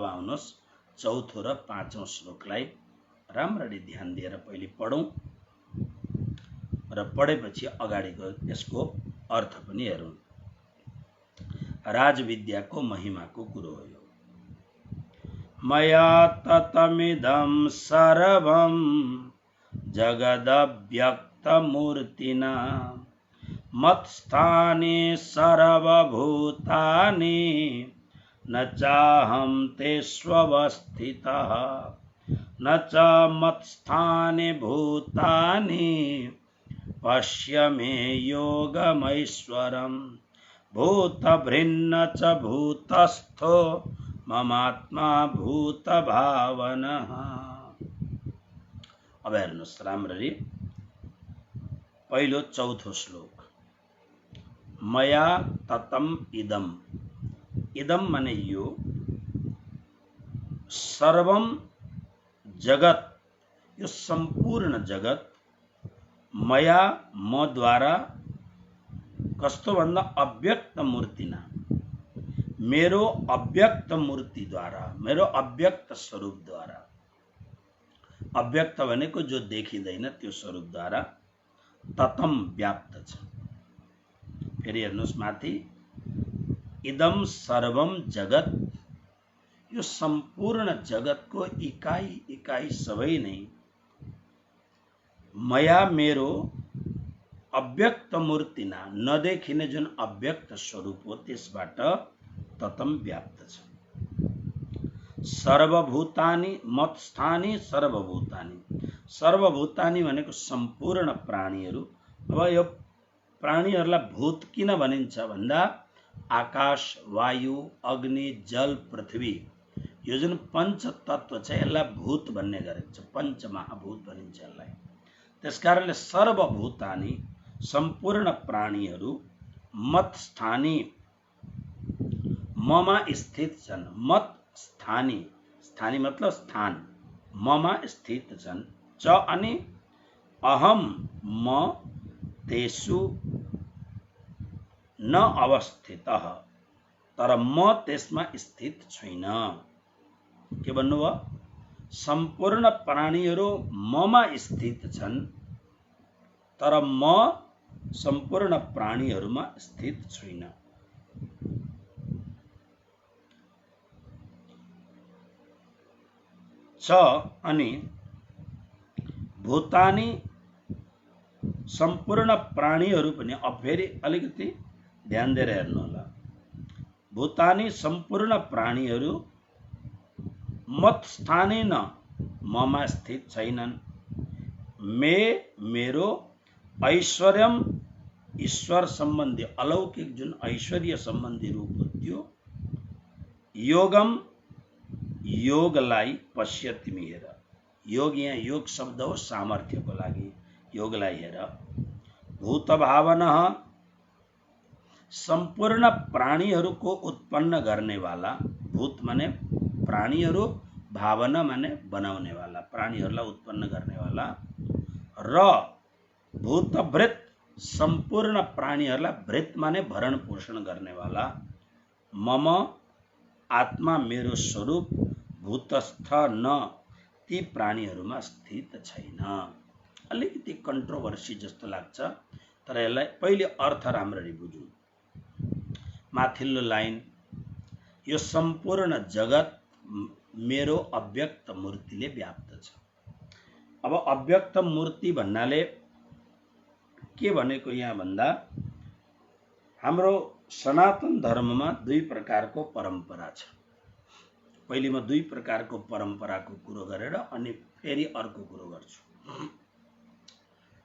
अब आउनुहोस् चौथो र पाँचौं श्लोकलाई राम्ररी ध्यान दिएर पहिले पढौं र पढेपछि अगाडिको यसको अर्थ पनि हेरौं। राजविद्याको महिमाको कुरो हो यो। मया ततमिदं सर्वं जगदव्यक्तमूर्तिना मत्स्थाने सर्वभूतानि न चाहं तेष्वस्थितः न च मत्स्थाने भूतानि पश्य मे योगमैश्वरम् भूतभृन्न च भूतस्थो ममात्मा भूतभावनः। अब हेर्नुस् राम्ररी पहिलो चौथो श्लोक। मया ततम इदम, इदम माने यो, सर्वम जगत, यो संपूर्ण जगत, मया म द्वारा, कस्तो भन्दा अव्यक्त मूर्तिना, मेरो अव्यक्त मूर्ति द्वारा, मेरो अव्यक्त स्वरूप द्वारा, अव्यक्त भनेको जो देखिँदैन त्यो स्वरूप द्वारा ततम व्याप्त छ। फेरि हेर्नुस् माथि, इदम सर्वम जगत, यो संपूर्ण जगतको इकाई इकाई सबै नै मया मेरो अव्यक्त मूर्तिना, नदेखिने जुन अव्यक्त स्वरूप हो त्यसबाट ततम व्याप्त छ। सर्वभूतानि मत्स्थानि सर्वभूतानि, सर्वभूतानि भनेको सम्पूर्ण प्राणीहरू। अब यो प्राणीहरूलाई भूत किन भनिन्छ भन्दा आकाश, वायु, अग्नि, जल, पृथ्वी, यो जुन पंच तत्व छ यसलाई भूत भन्ने गरेको छ, पंच महाभूत भनिन्छ यसलाई। त्यसकारणले सर्वभूतानि, सम्पूर्ण प्राणीहरू मत स्थानी, ममा स्थित छन्। मत स्थानी, स्थानी मतलब स्थान, ममा स्थित छन्। च अनि अहम म तेषु न अवस्थितः, तर म त्यसमा स्थित छैन। के भन्नुभयो? सम्पूर्ण प्राणीहरू ममा स्थित छन् तर म सम्पूर्ण प्राणीहरूमा स्थित छैन। च अनि भूतानि, सम्पूर्ण प्राणीहरू पनि, अब फेरि अलिकति ध्यान दिएर हेर्नु होला। भूतानि सम्पूर्ण प्राणीहरू मत स्थाने न, ममा स्थित छैनन्। मेरो ऐश्वर्यम, ईश्वर सम्बन्धी अलौकिक जुन ऐश्वर्य सम्बन्धी रूप हो त्यो, योगम, योगलाई, पश्यति हेर, योग यहाँ योग शब्द हो सामर्थ्यको लागि, योगलाई हेर। भूत भावना, सम्पूर्ण प्राणीहरूको उत्पन्न गर्नेवाला, भूत माने प्राणीहरू, भावना माने बनाउनेवाला, प्राणीहरूलाई उत्पन्न गर्नेवाला, र भूतभृत, सम्पूर्ण प्राणीहरूलाई, भृत माने भरण पोषण गर्नेवाला, मम आत्मा मेरो स्वरूप, भूतस्थ न, ती प्राणीहरूमा स्थित छैन। अलिकति कन्ट्रोभर्सी जस्तो लाग्छ, तर यसलाई पहिले अर्थ राम्ररी बुझौँ। माथिल्लो लाइन, यो सम्पूर्ण जगत मेरो अव्यक्त मूर्तिले व्याप्त छ। अब अव्यक्त मूर्ति भन्नाले के भनेको यहाँ भन्दा, हाम्रो सनातन धर्ममा दुई प्रकारको परम्परा छ। पहिले म दुई प्रकारको परम्पराको कुरो गरेर अनि फेरि अर्को कुरो गर्छु।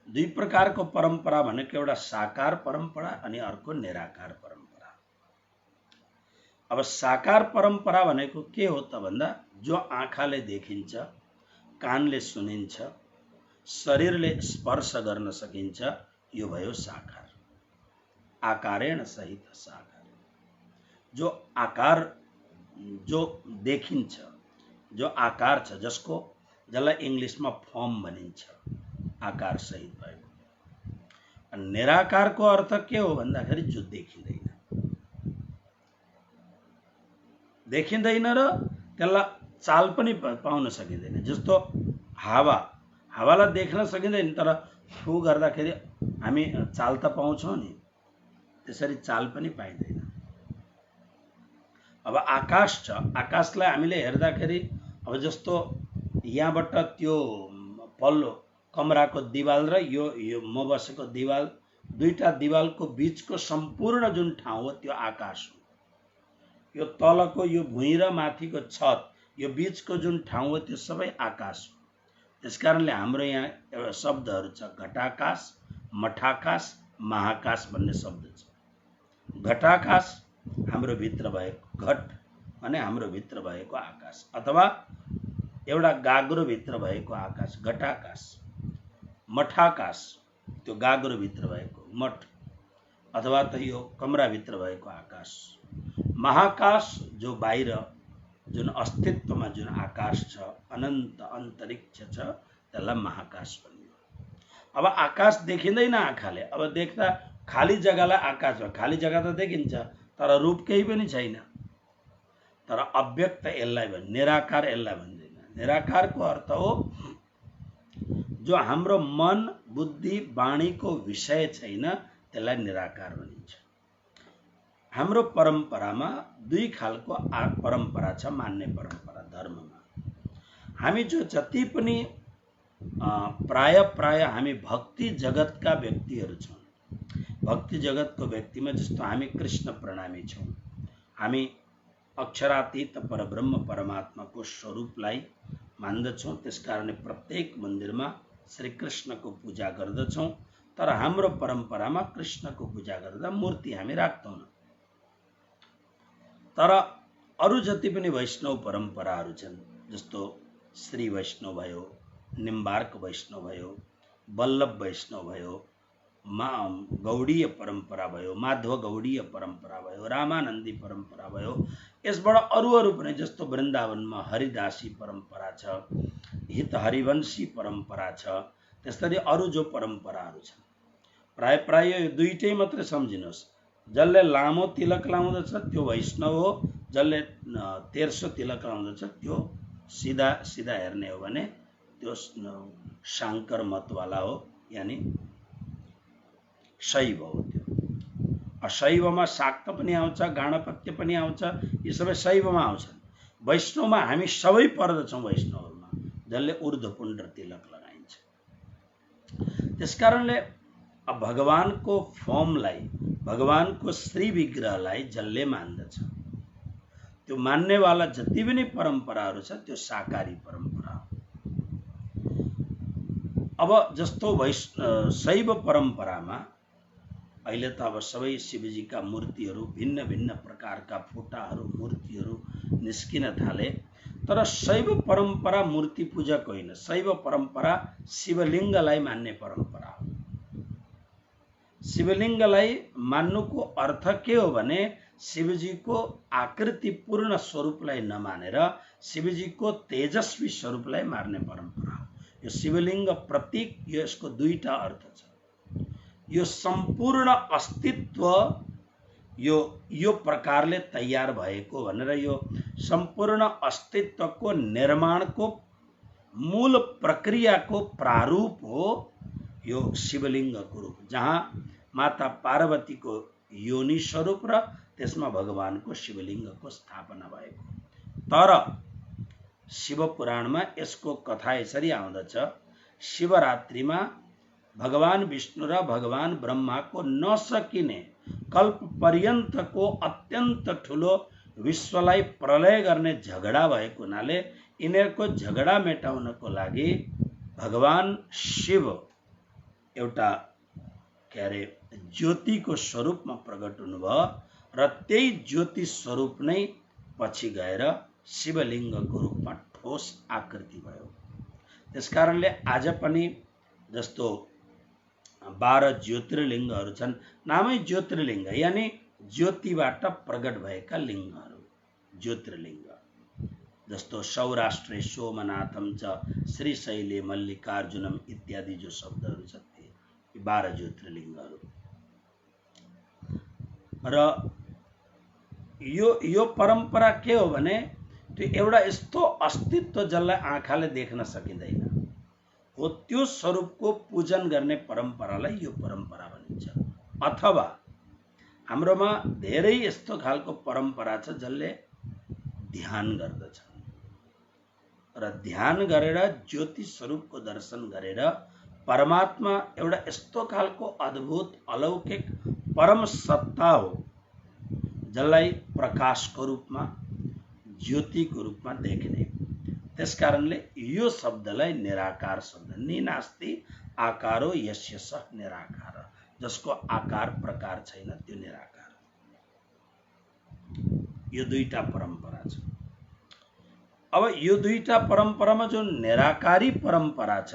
दुई प्रकारको परम्परा भनेको एउटा साकार परम्परा अनि अर्को निराकार परम्परा। अब साकार परम्परा भनेको के हो त भन्दा, जो आँखाले देखिन्छ, कानले सुनिन्छ, शरीरले स्पर्श गर्न सकिन्छ, यो भयो साकार। आकारेण सहित साकार, जो आकार, जो देखिन्छ, जो आकार छ, जसलाई इंग्लिशमा फर्म भनिन्छ, आकार सहित भएको। निराकारको अर्थ के हो भन्दाखेरि जो देखिँदैन, देखिँदैन र त्यसलाई चाल पनि पाउन सकिँदैन। जस्तो हावालाई देख्न सकिँदैन, तर फु गर्दाखेरि हामी चाल त पाउँछौँ नि, त्यसरी चाल पनि पाइँदैन। अब आकाश छ, आकाशलाई हामीले हेर्दाखेरि अब जस्तो यहाँबाट त्यो पल्लो कमराको दिवाल र यो म बसेको दिवाल, दुईटा दिवालको बीचको सम्पूर्ण जुन ठाउँ हो त्यो आकाश हो। यो तलको यो भुइँ र माथिको छत, यो बीचको जुन ठाउँ हो त्यो सबै आकाश हो। त्यसकारणले हाम्रो यहाँ एउटा शब्दहरू छ, घटाकाश, मठाकाश, महाकाश भन्ने शब्द छ। घटाकाश हाम्रो भित्र भएको, घट भने हाम्रो भित्र भएको आकाश, अथवा एउटा गाग्रो भित्र भएको आकाश घटाकाश। मठाकाश त्यो गाग्रो भित्र भएको मठ, अथवा त यो कमरा भित्र भएको आकाश। महाकाश जो बाहिर जुन अस्तित्वमा जुन आकाश छ, अनन्त अन्तरिक्ष छ, त्यसलाई महाकाश भनियो। अब आकाश देखिँदैन आँखाले, अब देख्दा खाली जग्गालाई आकाश हो। खाली जग्गा त देखिन्छ तर रूप केही पनि छैन। तर अव्यक्त यसलाई भन्छ, निराकार यसलाई भनिँदैन। निराकारको अर्थ हो जो हाम्रो मन बुद्धि वाणीको विषय छैन, त्यसलाई निराकार भनिन्छ। हाम्रो परम्परामा दुई खालको परम्परा छ, मान्ने परम्परा धर्ममा। हामी जो जति पनि प्राय हामी भक्ति जगतका व्यक्तिहरू छौँ। भक्ति जगतको व्यक्तिमा जस्तो हामी कृष्ण प्रणामी छौँ, हामी अक्षरातीत परब्रह्म परमात्माको स्वरूपलाई मान्दछौँ। त्यसकारणले प्रत्येक मन्दिरमा श्री कृष्णको पूजा गर्दछौँ। तर हाम्रो परम्परामा कृष्णको पूजा गर्दा मूर्ति हामी राख्दैनौँ। तर अरू जति पनि वैष्णव परम्पराहरू छन्, जस्तो श्री वैष्णव भयो, निम्बार्क वैष्णव भयो, वल्लभ वैष्णव भयो, गौडीय परम्परा भयो, माधव गौडीय परम्परा भयो, रामानन्दी परम्परा भयो। यसबाट अरू पनि जस्तो वृन्दावनमा हरिदासी परम्परा छ, हित हरिवंशी परम्परा छ। त्यसरी अरू जो परम्पराहरू छन्, प्राय यो दुईटै मात्रै सम्झिनुहोस्। जसले लामो तिलक लाउँदछ त्यो वैष्णव हो, जसले तेर्सो तिलक लाउँदछ त्यो सिधा हेर्ने हो भने त्यो शाङ्कर मतवाला हो, यानि शैव हो। त्यो अशैवमा शाक्त पनि आउँछ, गाणपत्य पनि आउँछ, यी सबै शैवमा आउँछन्। वैष्णवमा हामी सबै पर्दछौँ। वैष्णवमा जसले ऊर्ध्वपुण्ड तिलक लगाइन्छ। त्यसकारणले भगवानको फर्मलाई, भगवानको श्री विग्रहलाई जसले मान्दछ, त्यो मान्नेवाला जति पनि परम्पराहरू छ त्यो साकारी परम्परा हो। अब जस्तो शैव परम्परामा अहिले त अब सबै शिवजीका मूर्तिहरू, भिन्न भिन्न प्रकारका फोटाहरू, मूर्तिहरू निस्किन थाले। तर शैव परम्परा मूर्ति पूजक होइन। शैव परम्परा शिवलिङ्गलाई मान्ने परम्परा हो। शिवलिङ्गलाई मान्नुको अर्थ के हो भने शिवजीको आकृतिपूर्ण स्वरूपलाई नमानेर शिवजीको तेजस्वी स्वरूपलाई मार्ने परम्परा हो। यो शिवलिङ्ग प्रतीक, यसको दुईटा अर्थ छ। यो सम्पूर्ण अस्तित्व यो प्रकारले तयार भएको भनेर, यो सम्पूर्ण अस्तित्वको निर्माणको मूल प्रक्रियाको प्रारूप हो यो शिवलिङ्गको रूप, जहाँ माता पार्वतीको योनि स्वरूप र त्यसमा भगवानको शिवलिङ्गको स्थापना भएको। तर शिवपुराणमा यसको कथा यसरी आउँदछ, शिवरात्रिमा भगवान विष्णु र भगवान ब्रह्माको नसकिने कल्प पर्यन्तको अत्यन्त ठुलो विश्वलाई प्रलय गर्ने झगडा भएको हुनाले यिनीहरूको झगडा मेटाउनको लागि भगवान शिव एउटा ज्योतिको स्वरूपमा प्रकट हुनुभयो र त्यही ज्योति स्वरूप नै पछि गएर शिवलिङ्गको रूपमा ठोस आकृति भयो। त्यसकारणले आज पनि जस्तो 12 ज्योतिर्लिङ्गहरू छन्, नामै ज्योतिर्लिङ्ग यानि ज्योतिबाट प्रकट भएका लिङ्गहरू ज्योतिर्लिङ्ग। जस्तो सौराष्ट्रे सोमनाथम च श्रीशैले मल्लिकार्जुनम इत्यादि जो शब्दहरू छ, ती 12 ज्योतिर्लिङ्गहरू। र यो परम्परा के हो भने त्यो एउटा यस्तो अस्तित्व जसलाई आँखाले देख्न सकिँदैन हो, त्यो स्वरूपको पूजन गर्ने परम्परालाई यो परम्परा भनिन्छ। अथवा हाम्रोमा धेरै यस्तो खालको परम्परा छ जसले ध्यान गर्दछ र ध्यान गरेर ज्योति स्वरूपको दर्शन गरेर परमात्मा एउटा यस्तो खालको अद्भुत अलौकिक परम सत्ता हो जसलाई प्रकाशको रूपमा ज्योतिको रूपमा देख्ने। त्यसकारणले यो शब्दलाई निराकार शब्द, निनास्ति आकारो यस्य सः निराकार, जसको आकार प्रकार छैन त्यो निराकार। यो दुईटा परम्परा छ। अब यो दुईटा परम्परामा जो निराकारी परम्परा छ,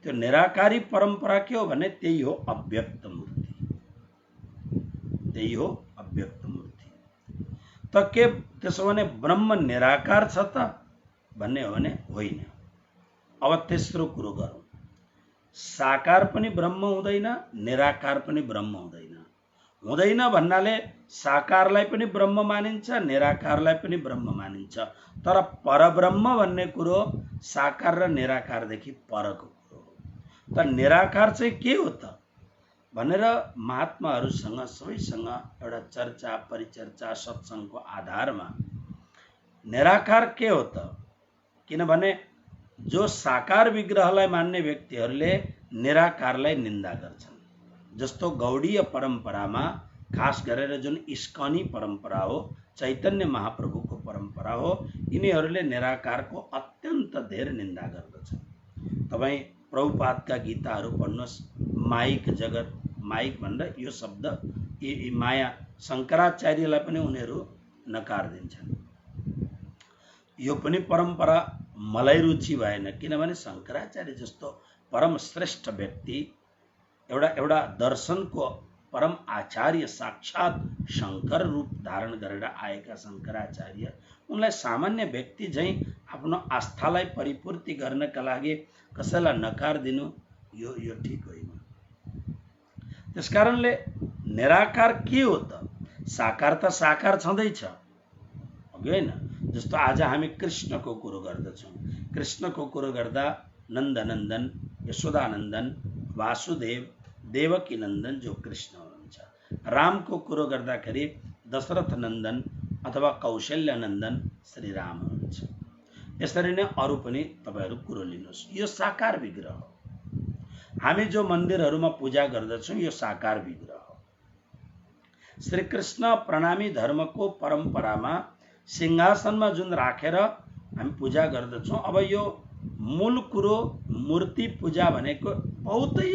त्यो निराकारी परम्परा के हो भने त्यही हो अव्यक्त मूर्ति, त्यही हो अव्यक्त मूर्ति। त के त्यसो भने ब्रह्म निराकार छ त भन्ने हो भने होइन। अब तेस्रो कुरो गरौँ, साकार पनि ब्रह्म हुँदैन, निराकार पनि ब्रह्म हुँदैन। हुँदैन भन्नाले साकारलाई पनि ब्रह्म मानिन्छ, निराकारलाई पनि ब्रह्म मानिन्छ, तर परब्रह्म भन्ने कुरो साकार र निराकारदेखि परको कुरो हो। त निराकार चाहिँ के हो त भनेर महात्माहरूसँग सबैसँग एउटा चर्चा परिचर्चा सत्सङ्गको आधारमा निराकार के हो त, किनभने जो साकार विग्रहलाई मान्ने व्यक्तिहरूले निराकारलाई निन्दा गर्छन्। जस्तो गौडीय परम्परामा खास गरेर जुन इस्कनी परम्परा हो, चैतन्य महाप्रभुको परम्परा हो, यिनीहरूले निराकारको अत्यन्त धेरै निन्दा गर्दछन्। तपाईँ प्रभुपादका गीताहरू पढ्नुहोस्, माइक जगत, माइक भनेर यो शब्द माया शङ्कराचार्यलाई पनि उनीहरू नकार दिन्छन्। यो पनि परम्परा मलाई रुचि भएन, किनभने शङ्कराचार्य जस्तो परम श्रेष्ठ व्यक्ति, एउटा दर्शनको परम आचार्य, साक्षात शङ्कर रूप धारण गरेर आएका शङ्कराचार्य, उनलाई सामान्य व्यक्ति झैँ आफ्नो आस्थालाई परिपूर्ति गर्नका लागि कसैलाई नकार दिनु यो ठिक होइन। त्यसकारणले निराकार के हो त, साकार त साकार छँदैछ, अघि होइन। जस्तो आज हामी कृष्णको कुरो गर्दछौँ, कृष्णको कुरो गर्दा नन्दनन्दन, यशोदानन्दन, वासुदेव, देवकी नन्दन जो कृष्ण हुनुहुन्छ। रामको कुरो गर्दाखेरि दशरथ नन्दन अथवा कौशल्य नन्दन श्रीराम हुनुहुन्छ। यसरी नै अरू पनि तपाईँहरू कुरो लिनुहोस्, यो साकार विग्रह हो। हामी जो मन्दिरहरूमा पूजा गर्दछौँ यो साकार विग्रह हो। श्री कृष्ण प्रणामी धर्मको परम्परामा सिंहासनमा जुन राखेर हामी पूजा गर्दछौँ, अब यो मूल कुरो मूर्ति पूजा भनेको बहुतै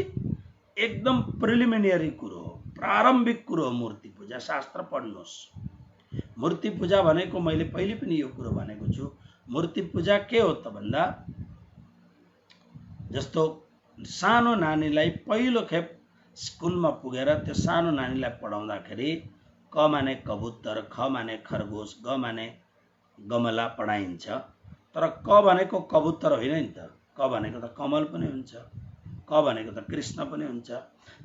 एकदम प्रिलिमिनरी कुरो हो, प्रारम्भिक कुरो हो मूर्ति पूजा। शास्त्र पढ्नुहोस्, मूर्ति पूजा भनेको मैले पहिले पनि यो कुरो भनेको छु। मूर्ति पूजा के हो त भन्दा, जस्तो सानो नानीलाई पहिलो खेप स्कुलमा पुगेर त्यो सानो नानीलाई पढाउँदाखेरि क माने कबुतर, ख माने खरगोश, ग माने गमला पढाइन्छ। तर क भनेको कबुतर होइन नि त, क भनेको त कमल पनि हुन्छ, क भनेको त कृष्ण पनि हुन्छ।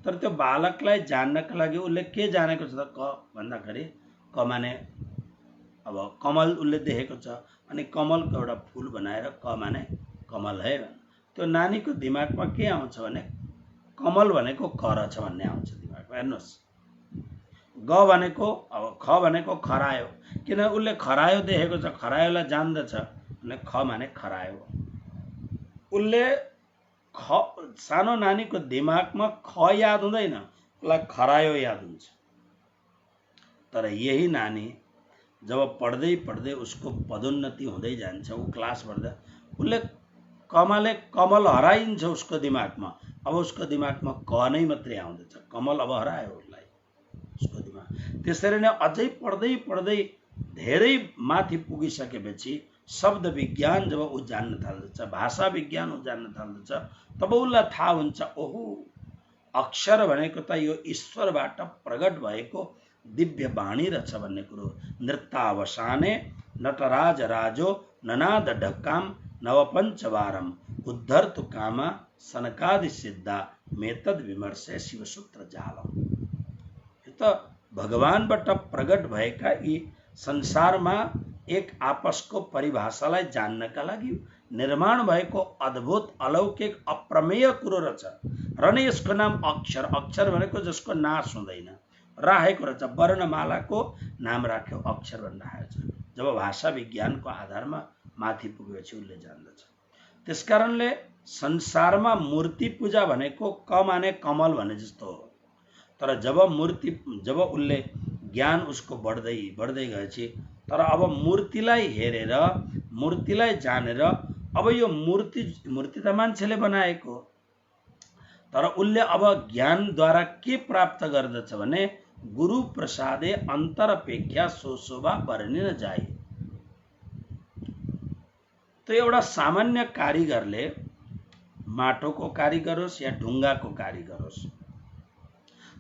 तर त्यो बालकलाई जान्नका लागि उसले के जानेको छ त, क भन्दाखेरि क माने अब कमल उसले देखेको छ, अनि कमलको एउटा फुल बनाएर क माने कमल है, त्यो नानीको दिमागमा के आउँछ भने कमल भनेको क रहेछ भन्ने आउँछ दिमागमा। हेर्नुहोस्, ग भनेको अब ख भनेको खरायो, किन उसले खरायो देखेको छ, खरायोलाई जान्दछ, अनि ख माने खरायो। उसले सानो नानीको दिमागमा ख याद हुँदैन, उसलाई खरायो याद हुन्छ। तर यही नानी जब पढ्दै पढ्दै उसको पदोन्नति हुँदै जान्छ, ऊ क्लास बढ्दा उसले कमल हराइन्छ उसको दिमागमा। अब उसको दिमागमा क नै मात्रै आउँदछ, कमल अब हरायो उसलाई उसको दिमाग। त्यसरी नै अझै पढ्दै पढ्दै धेरै माथि पुगिसकेपछि शब्द विज्ञान जब ऊ जान्न थाल्दछ, भाषा विज्ञान ऊ जान्न थाल्दछ, तब उसलाई थाहा हुन्छ, ओहो अक्षर भनेको त यो ईश्वरबाट प्रगट भएको दिव्य वाणी रहेछ भन्ने कुरो। नृत्यावसाने नटराज राजो ननाद ढक्काम नवपञ्चवारम उद्धर्तु कामा सनकादि सिद्धा मेतद विमर्शे शिवसूत्र जालम। यो त भगवानबाट प्रगट भएका यी संसारमा एक आपसको परिभाषालाई जान्नका लागि निर्माण भएको अद्भुत अलौकिक अप्रमेय कुरो रहेछ र नै यसको नाम अक्षर। अक्षर भनेको जसको नाश हुँदैन राखेको रहेछ, वर्णमालाको नाम राख्यो अक्षर भनेर राखेको छ। जब भाषा विज्ञानको आधारमा माथि पुगेपछि उसले जान्दछ। त्यसकारणले संसारमा मूर्ति पूजा भनेको क माने कमल भने जस्तो हो। तर जब उसले ज्ञान उसको बढ्दै बढ्दै गएपछि, तर अब मूर्तिलाई हेरेर मूर्तिलाई जानेर, अब यो मूर्ति त मान्छेले बनाएको, तर उसले अब ज्ञानद्वारा के प्राप्त गर्दछ भने गुरु प्रसादे अन्तरपेक्षा सोशोभा वर्णिन जाए। तो एउटा सामान्य कारिगरले माटोको कारिगर होस् या ढुङ्गाको कारिगर होस्,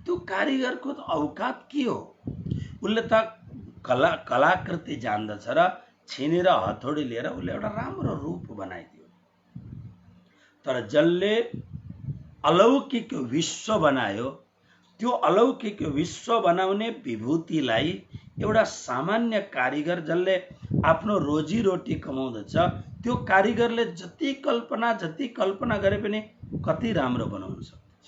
त्यो कारिगरको त औकात के हो? उसले त कलाकृति जान्दछ र छिनेर हथौडी लिएर उसले एउटा राम्रो रूप बनाइदियो। तर जसले अलौकिक विश्व बनायो, त्यो अलौकिक विश्व बनाउने विभूतिलाई एउटा सामान्य कारिगर जसले आफ्नो रोजीरोटी कमाउँदछ, त्यो कारिगरले जति कल्पना गरे पनि कति राम्रो बनाउन सक्दछ।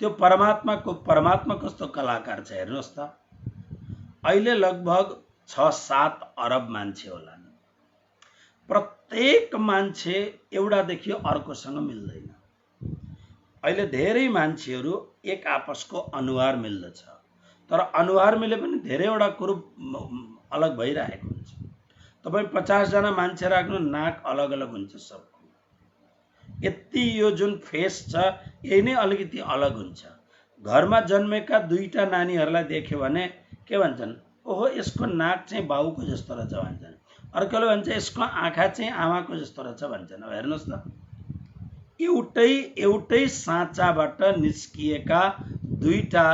त्यो परमात्मा कस्तो कलाकार छ हेर्नुहोस् त। अहिले लगभग 6-7 अरब मान्छे होलान्। प्रत्येक मान्छे एउटादेखि अर्कोसँग मिल्दैन। अहिले धेरै मान्छेहरू एक आपसको अनुहार मिल्दछ, तर अनुहार मिले पनि धेरैवटा कुरो अलग भइरहेको हुन्छ। तपाईँ 50 जना मान्छे राख्नु, नाक अलग अलग हुन्छ सबको। यति यो जुन फेस छ यही नै अलिकति अलग हुन्छ। घरमा जन्मेका 2टा नानीहरूलाई देख्यो भने के भन्छन्? ओहो यसको नाक चाहिँ बाउको जस्तो रहेछ भन्छन्। अर्कोले भन्छ यसको आँखा चाहिँ आमाको जस्तो रहेछ भन्छन्। अब हेर्नुहोस् त, एउटै साँचाबाट निस्किएका 2टा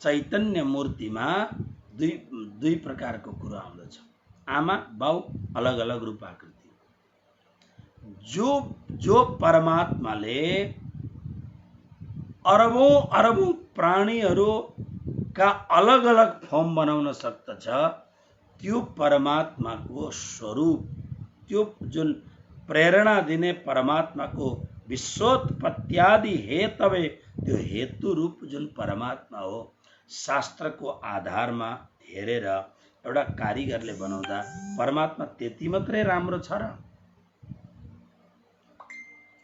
चैतन्य मूर्तिमा दुई प्रकारको कुरो आउँदछ। आमा बाउ अलग अलग रूपाकृति। जो परमात्माले अरबौं प्राणीहरूका अलग अलग फर्म बनाउन सक्दछ, त्यो परमात्माको स्वरूप, त्यो जुन प्रेरणा दिने परमात्माको विश्वोत्पत्त्यादि हेतवे, त्यो हेतु रूप जुन परमात्मा हो, शास्त्रको आधारमा हेरेर एउटा कारिगरले बनाउँदा परमात्मा त्यति मात्रै राम्रो छ र?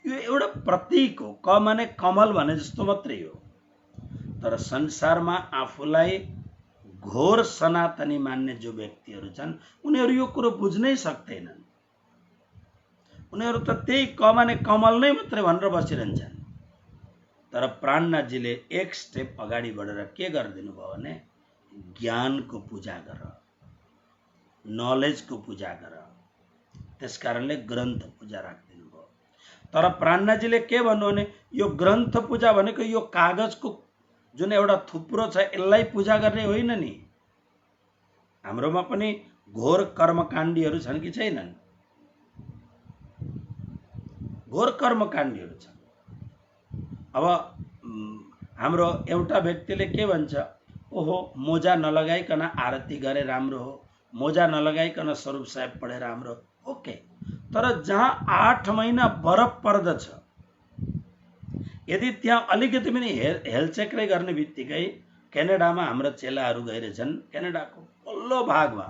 यो एउटा प्रतीक हो। क माने कमल भने जस्तो मात्रै हो। तर संसारमा आफूलाई घोर सनातनी मान्ने जो व्यक्तिहरू छन्, उनीहरू यो कुरो बुझ्नै सक्दैनन्। उनीहरू त त्यही क माने कमल नै मात्रै भनेर बसिरहन्छन्। तर प्राणनाथजीले एक स्टेप अगाडि बढेर के गरिदिनु भयो भने ज्ञानको पूजा गर, नलेजको पूजा गर। त्यसकारणले ग्रन्थ पूजा राखिदिनु भयो। तर प्राणनाथजीले के भन्नु भने यो ग्रन्थ पूजा भनेको यो कागजको जुन एउटा थुप्रो छ यसलाई पूजा गर्ने होइन नि। हाम्रोमा पनि घोर कर्मकाण्डीहरू छन् कि छैनन्? घोर कर्मकाण्डीहरू छन्। अब हाम्रो एउटा व्यक्तिले के भन्छ, ओहो मोजा नलगाइकन आरती गरे राम्रो हो, मोजा नलगाइकन स्वरूप साहेब पढे राम्रो, ओके। तर जहाँ 8 महिना बरफ पर्दछ, यदि त्यहाँ अलिकति पनि हेलचेक्रै गर्ने बित्तिकै, क्यानाडामा हाम्रो चेलाहरू गइरहेछन्, क्यानाडाको पल्लो भागमा,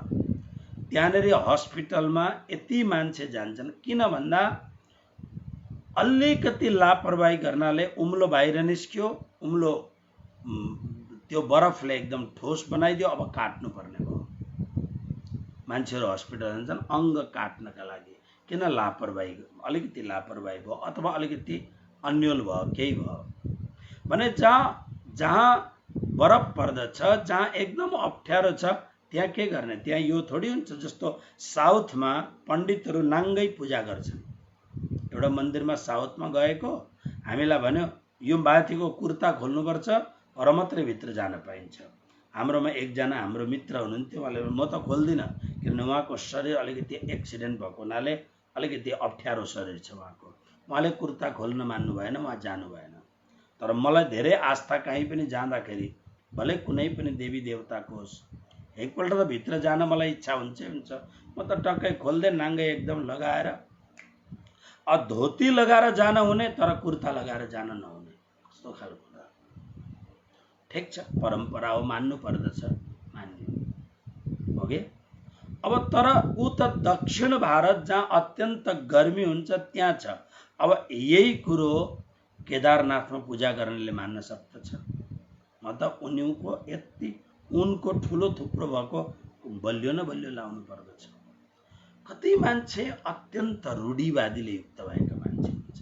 त्यहाँनेरि हस्पिटलमा यति मान्छे जान्छन्। किन भन्दा अलिकति लापरवाही गर्नाले उम्लो बाहिर निस्क्यो, उम्लो त्यो बरफले एकदम ठोस बनाइदियो, अब काट्नु पर्ने भयो। मान्छेहरू हस्पिटल जान्छन् अङ्ग काट्नका लागि। किन? अलिकति लापरवाही भयो अथवा अलिकति अन्यल भयो, केही भयो भने जहाँ बरफ पर्दछ, जहाँ एकदम अप्ठ्यारो छ, त्यहाँ के गर्ने? त्यहाँ यो थोडी हुन्छ जस्तो साउथमा पण्डितहरू नाङ्गै पूजा गर्छन्। एउटा मन्दिरमा साउथमा गएको, हामीलाई भन्यो यो माथिको कुर्ता खोल्नुपर्छ र मात्रै भित्र जान पाइन्छ। हाम्रोमा एकजना हाम्रो मित्र हुनुहुन्थ्यो, उहाँले म त खोल्दिनँ, किनभने उहाँको शरीर अलिकति एक्सिडेन्ट भएको हुनाले अलिकति अप्ठ्यारो शरीर छ उहाँको। उहाँले कुर्ता खोल्न मान्नु भएन, उहाँ जानु भएन। तर मलाई धेरै आस्था कहीँ पनि जाँदाखेरि, भले कुनै पनि देवी देवताको होस्, एकपल्ट त भित्र जान मलाई इच्छा हुन्छ, म त टक्कै खोल्दै नाङ्गै एकदम लगाएर धोती लगाएर जान हुने तर कुर्ता लगाएर जान नहुने, कस्तो खालको कुरा। ठिक छ, परम्परा हो, मान्नु पर्दछ, मान्यो हो कि। अब तर ऊ त दक्षिण भारत जहाँ अत्यन्त गर्मी हुन्छ त्यहाँ छ। अब यही कुरो केदारनाथमा पूजा गर्नेले मान्न सक्दछ? मतलब उनीको यति उनको ठुलो थुप्रो भएको बलियो न बलियो लाउनु पर्दछ। कति मान्छे अत्यन्त रूढिवादीले युक्त भएका मान्छे हुन्छ।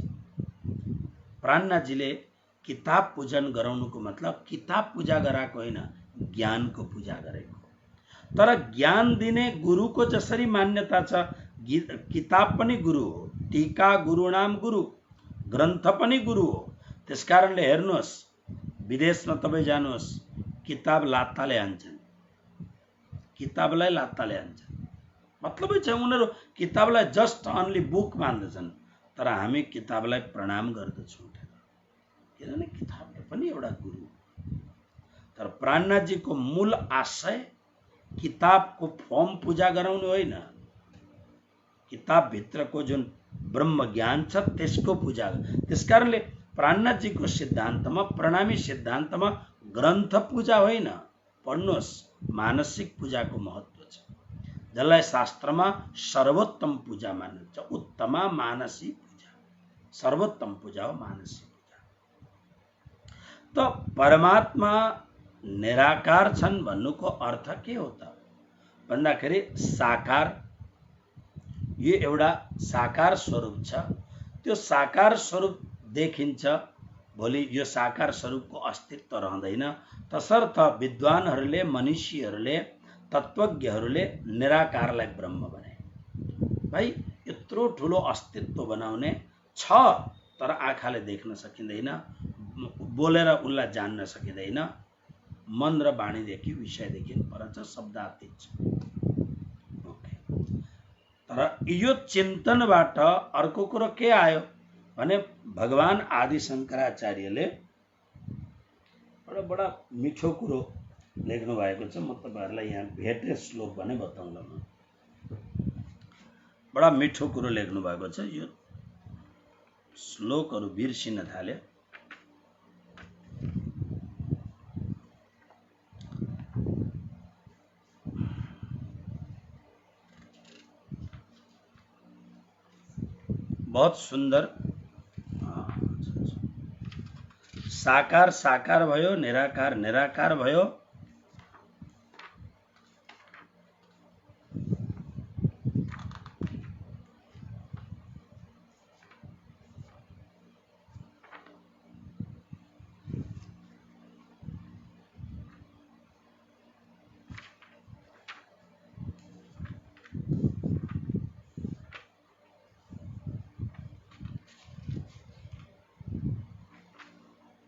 प्राणनाथजीले किताब पूजन गराउनुको मतलब किताब पूजा गराएको होइन, ज्ञानको पूजा गरेको। तर ज्ञान दिने गुरुको जसरी मान्यता छ, किताब पनि गुरु हो, टीका गुरुणाम गुरु, ग्रन्थ पनि गुरु हो। त्यसकारणले हेर्नुहोस्, विदेशमा तपाईँ जानुहोस्, किताब लात्ताले हान्छन्, किताबलाई लात्ताले हान्छन्। मतलबै छ उनीहरू किताबलाई जस्ट अन्ली बुक मान्दछन्, तर हामी किताबलाई प्रणाम गर्दछौँ, किनभने किताबले पनि एउटा गुरु। तर प्राणनाथजीको मूल आशय किताबको फर्म पूजा गराउनु होइन, किताब भित्रको जुन ब्रह्म ज्ञान छ त्यसको पूजा। त्यसकारणले प्राणनाथजीको सिद्धान्तमा, प्रणामी सिद्धान्तमा ग्रन्थ पूजा होइन, पढ्नुहोस्, मानसिक पूजाको महत्व छ, जसलाई शास्त्रमा सर्वोत्तम पूजा मानिन्छ। उत्तमा मानसी पूजा, सर्वोत्तम पूजा हो मानसी पूजा। त परमात्मा निराकार छन् भन्नुको अर्थ के हो त भन्दाखेरि साकार, यो एउटा साकार स्वरूप छ, त्यो साकार स्वरूप देखिन्छ। भोलि यो साकार स्वरूपको अस्तित्व रहँदैन, तसर्थ विद्वानहरूले, मनीषीहरूले, तत्त्वज्ञहरूले निराकारलाई ब्रह्म बनाए। भाइ यत्रो ठुलो अस्तित्व बनाउने छ, तर आँखाले देख्न सकिँदैन, बोलेर उसलाई जान्न सकिँदैन, मन र वाणीदेखि, विषयदेखि पर छ, शब्दातीत छ। तर यो चिन्तनबाट अर्को कुरो के आयो भने भगवान आदि शङ्कराचार्यले बडा मिठो कुरो लेख्नु भएको छ। म तपाईहरुलाई यहाँ भेटे श्लोक भने बताउँला। म बडा मिठो कुरो लेख्नु भएको छ। यो श्लोकहरु बिर्सिन थाले। बहुत सुंदर। साकार साकार भयो, निराकार निराकार भयो।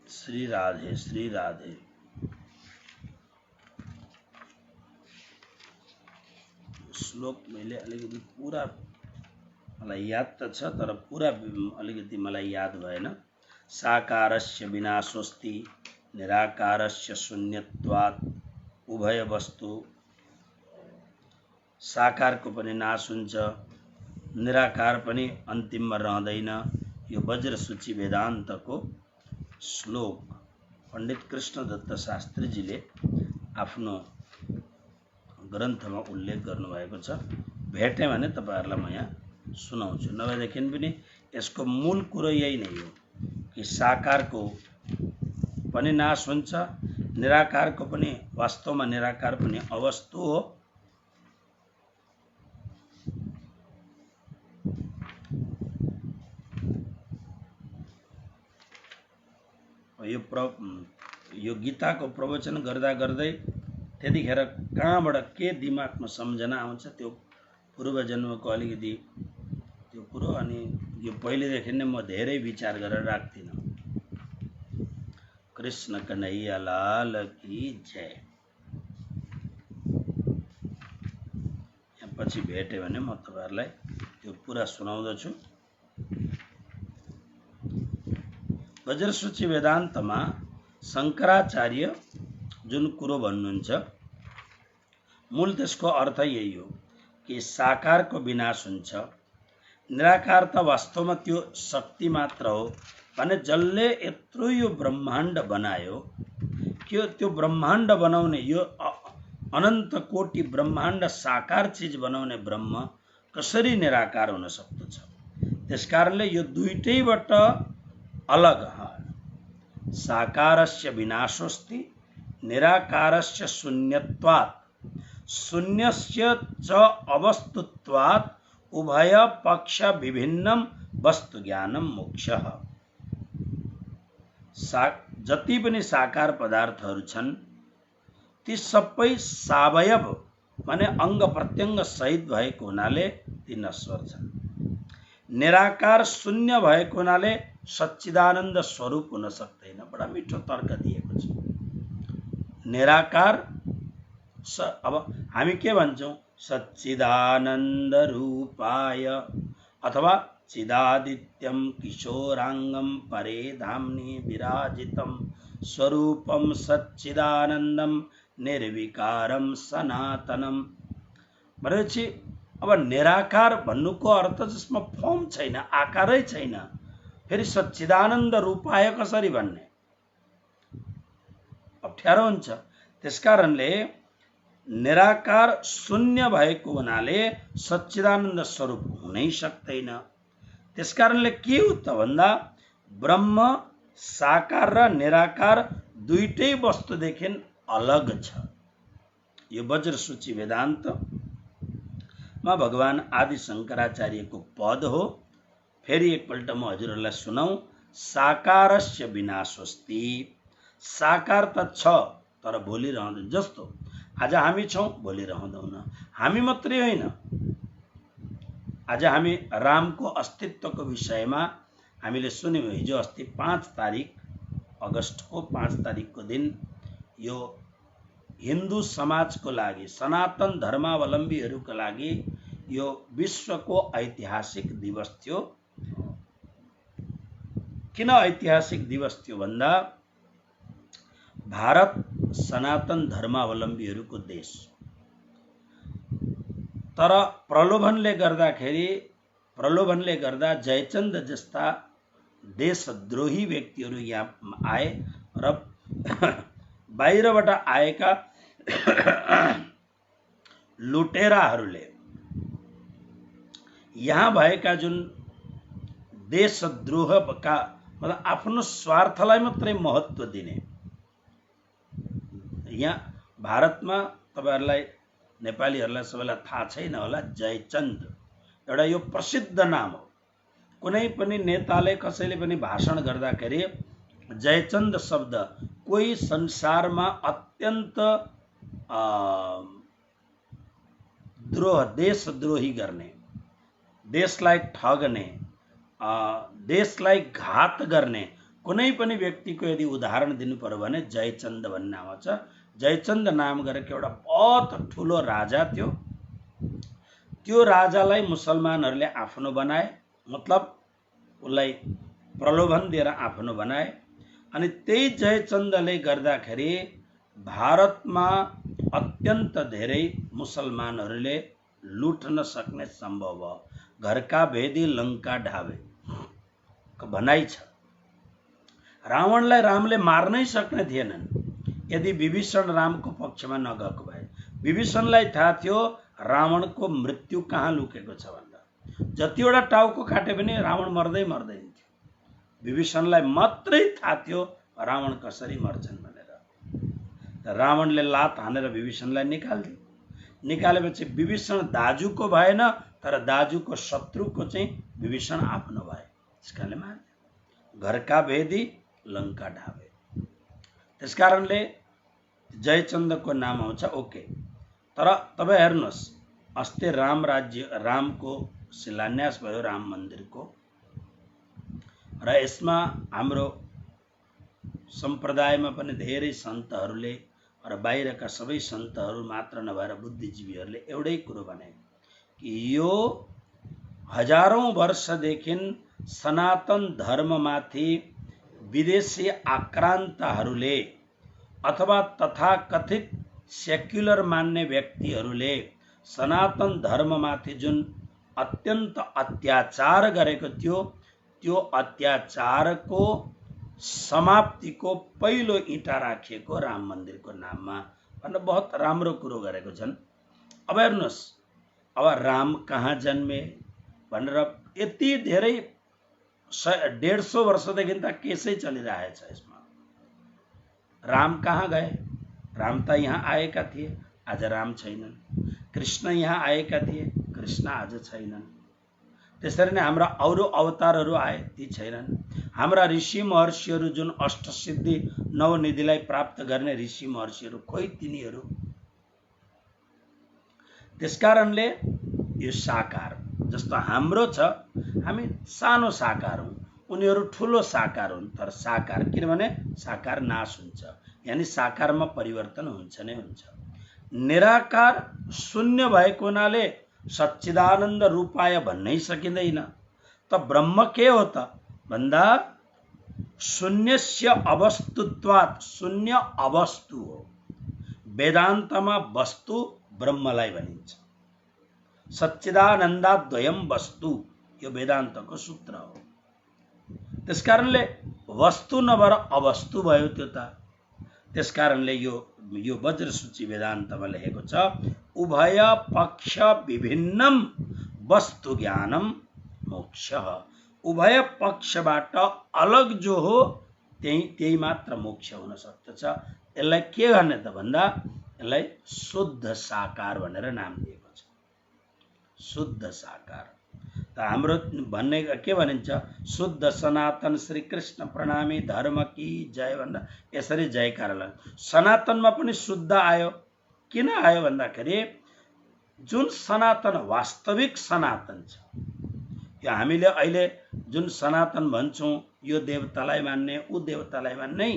श्री राधे, श्री राधे। श्लोक मैले अलिकति पूरा मलाई याद त छ, तर पूरा अलिकति मलाई याद भएन। साकारस्य विनाशोस्ति निराकारस्य शून्यत्वात् उभय वस्तु। साकारको पनि नाश हुन्छ, निराकार पनि अन्तिममा रहँदैन। यो वज्रसूची वेदान्तको श्लोक पंडित कृष्णदत्त शास्त्रीजीले आफ्नो ग्रन्थमा उल्लेख गर्नुभएको छ। भेटे भने तपाईहरुलाई म यहाँ सुनाउँछु। नभएदेखि पनि यसको मूल कुरो यही नै हो कि साकारको पनि नाश हुन्छ, निराकारको पनि, वास्तवमा निराकार पनि अवस्तु हो। यो गीताको प्रवचन गर्दा गर्दै त्यतिखेर कहाँबाट के दिमागमा सम्झना आउँछ त्यो पूर्व जन्मको अलिकति त्यो कुरो। अनि यो पहिलेदेखि नै म धेरै विचार गरेर राख्दिन। कृष्ण कन्हैया लाल की जय। यहाँ पछि भेटे भने म तपाईहरुलाई त्यो पूरा सुनाउँदछु। वज्रसूची वेदान्तमा शंकराचार्य जुन कुरो भन्नुहुन्छ, मूल त्यसको अर्थ यही हो कि साकारको विनाश हुन्छ, निराकार त वास्तवमा त्यो शक्ति मात्र हो भने जसले यत्रो यो ब्रह्माण्ड बनायो, त्यो ब्रह्माण्ड बनाउने यो अनन्त कोटि ब्रह्माण्ड साकार चीज बनाउने ब्रह्म कसरी निराकार हुन सक्दछ? त्यसकारणले यो दुईटैबाट अलग, साकारस्य विनाशोस्ति निराकारस्य शून्यत्वात् शून्यस्य च अवस्तुत्वात् उभय पक्ष विभिन्नम वस्तु ज्ञानम मोक्षः। जति पनि साकार पदार्थहरू छन् ती सबै सावयव माने अंग प्रत्यंग सहित भएको हुनाले ती नश्वर छन्। निराकार शून्य भएको हुनाले सच्चिदानन्द स्वरूप हुन सक्दैन। बडा मिठो तर्क दिएको छ। निराकार अब हामी के भन्छौं? सच्चिदानन्द रूपाय अथवा चिदादित्यम किशोरांगम परे धाम्नि विराजितम स्वरूपम सच्चिदानन्दम निर्विकारम सनातनम। भनेपछि अब निराकार भन्नुको अर्थ जसमा फर्म छैन, आकारै छैन, फेरि सच्चिदानन्द रूपाय कसरी भन्ने? अप्ठ्यारो हुन्छ। त्यसकारणले निराकार शून्य भएको हुनाले सच्चिदानन्द स्वरूप हुनै सक्दैन। त्यसकारणले के हो त भन्दा ब्रह्म साकार र निराकार दुईटै वस्तुदेखि अलग छ। यो वज्रसूची वेदान्त मा भगवान आदि शंकराचार्यको पद हो। फेरि एकपल्ट म हजुरहरूलाई सुनाऊ। साकारस्य विनाशोस्ति। साकार त छ तर भोलि रहँदैन। जस्तो आज हामी छौं, भोलि रहँदैनौँ। हामी मात्रै होइन, आज हामी रामको अस्तित्वको विषयमा हामीले सुन्यौं। हिजो अस्ति 5 तारिक अगस्तको 5 तारिकको दिन यो हिन्दू समाजको लागि, सनातन धर्मावलम्बीहरूको लागि यो विश्वको ऐतिहासिक दिवस थियो। किन ऐतिहासिक दिवस थियो भन्दा भारत सनातन धर्मावलम्बीहरूको देश, तर प्रलोभनले गर्दा जयचन्द जस्ता देशद्रोही व्यक्तिहरू यहाँ आए र बाहिरबाट आएका लुटेराहरूले यहाँ भएका जुन देशद्रोहका मतलब आफ्नो स्वार्थलाई मात्रै महत्त्व दिने, यहाँ भारतमा तपाईहरुलाई नेपालीहरुलाई सबैलाई थाहा छैन होला, जयचन्द एउटा यो प्रसिद्ध नाम हो। कुनै पनि नेताले कसैले पनि भाषण गर्दाखेरि जयचन्द शब्द कोही संसारमा अत्यन्त देशद्रोही गर्ने, देशलाई ठग्ने, देशलाई घात गर्ने कुनै पनि व्यक्तिको यदि उदाहरण दिनु पर्यो भने जयचन्द भन्ने नाम आउँछ। जयचन्द नाम गरेको एउटा बहुत ठुलो राजा थियो। त्यो राजालाई मुसलमानहरूले आफ्नो बनाए, मतलब उसलाई प्रलोभन दिएर आफ्नो बनाए। अनि त्यही जयचन्दले गर्दाखेरि भारतमा अत्यन्त धेरै मुसलमानहरूले लुट्न सक्ने सम्भव भयो। घरका भेदी लंका ढावे भनाइ छ। रावणलाई रामले मार्नै सक्ने थिएनन् यदि विभीषण रामको पक्षमा नगएको भए। विभीषणलाई थाहा थियो रावणको मृत्यु कहाँ लुकेको छ भन्दा। जतिवटा टाउको काटे पनि रावण मर्दै थियो। विभीषणलाई मात्रै थाहा थियो रावण कसरी मर्छन् भनेर। रावणले लात हानेर विभीषणलाई निकाल्दियो। निकालेपछि विभीषण दाजुको भएन, तर दाजुको शत्रुको चाहिँ विभीषण आफ्नो भए। त्यसकारणले मार्यो। घरका भेदी लंका ढावे। त्यसकारणले जयचन्दको नाम आउँछ। ओके, तर तपाईं हेर्नुहोस्, अस्ति रामको शिलान्यास भयो, राम मन्दिरको, र यसमा हाम्रो सम्प्रदायमा पनि धेरै सन्तहरूले र बाहिरका सबै सन्तहरू मात्र नभएर बुद्धिजीवीहरूले एउटै कुरो भने कि यो हजारौं वर्षदेखि सनातन धर्ममाथि विदेशी आक्रान्तहरूले अथवा तथाकथित सेक्युलर मान्ने व्यक्तिहरूले सनातन धर्ममाथि जुन अत्यन्त अत्याचार गरेको थियो, त्यो अत्याचारको समाप्तिको पहिलो इँटा राखिएको राम मन्दिरको नाममा भनेर बहुत राम्रो कुरो गरेको छन्। अब हेर्नुहोस्, अब राम कहाँ जन्मे भनेर यति धेरै 150 वर्षदेखि त केसै चलिरहेछ यसमा। राम कहाँ गए? राम त यहाँ आएका थिए, आज राम छैनन्। कृष्ण यहाँ आएका थिए, कृष्ण आज छैनन्। त्यसरी नै हाम्रा अरू अवतारहरू आए, ती छैनन्। हाम्रा ऋषि महर्षिहरू जुन अष्टसिद्धि नवनिधिलाई प्राप्त गर्ने ऋषि महर्षिहरू, खोइ तिनीहरू। त्यसकारणले यो साकार जस्तो हाम्रो छ, हामी सानो साकार हौं, उनीहरू ठुलो साकार हुन्। तर साकार किनभने साकार नाश हुन्छ, यानी साकारमा परिवर्तन हुन्छ नै हुन्छ। निराकार शून्य भएको हुनाले सच्चिदानन्द रूपाय भन्नै सकिँदैन। त ब्रह्म के हो त भन्दा शून्यस्य अवस्तुत्वात्, शून्य अवस्तु हो। वेदान्तमा वस्तु ब्रह्मलाई भनिन्छ। सच्चिदानन्दाद्वयम् वस्तु, यो वेदान्तको सूत्र हो। त्यसकारणले वस्तु नभएर अवस्तु भयो त्यो त। त्यसकारणले यो वज्रसूची वेदान्तमा लेखेको छ, उभय पक्ष विभिन्नम वस्तु ज्ञानम मोक्ष। उभय पक्षबाट अलग जो हो त्यही मात्र मोक्ष हुन सक्दछ। यसलाई के गर्ने त भन्दा यसलाई शुद्ध साकार भनेर नाम दिएको छ। शुद्ध साकार त हाम्रो भन्ने के भनिन्छ, शुद्ध सनातन श्री कृष्ण प्रणामी धर्म की जय भनेर यसरी जयकार लाग्छ। सनातनमा पनि शुद्ध आयो। किन आयो भन्दाखेरि जुन सनातन वास्तविक सनातन छ, यो हामीले अहिले जुन सनातन भन्छौं, यो देवतालाई मान्ने ऊ देवतालाई मान्ने,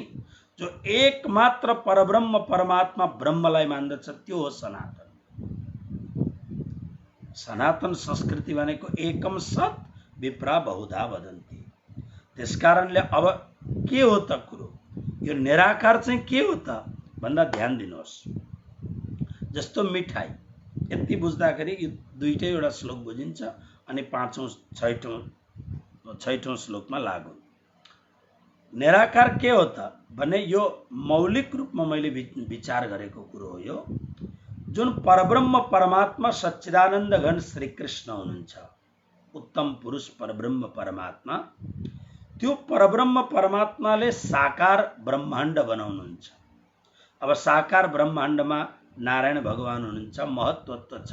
जो एकमात्र परब्रह्म परमात्मा ब्रह्मलाई मान्दछ त्यो हो सनातन। सनातन संस्कृति भनेको एकम सत विप्रा बहुधा वदन्ति। त्यसकारणले अब के हो त कुरो, यो निराकार चाहिँ के हो त भन्दा ध्यान दिनुहोस्। जस्तो मिठाई, यति बुझ्दाखेरि यो दुईटैवटा श्लोक बुझिन्छ अनि 5औं 6औं श्लोकमा लागु। निराकार के हो त भने यो मौलिक रूपमा मैले विचार गरेको कुरो हो। यो जुन परब्रह्म परमात्मा सच्चिदानन्द घन श्री कृष्ण हुनुहुन्छ, उत्तम पुरुष परब्रह्म परमात्मा, त्यो परब्रह्म परमात्माले साकार ब्रह्माण्ड बनाउनुहुन्छ। अब साकार ब्रह्माण्डमा नारायण भगवान हुनुहुन्छ, महत्त्व छ,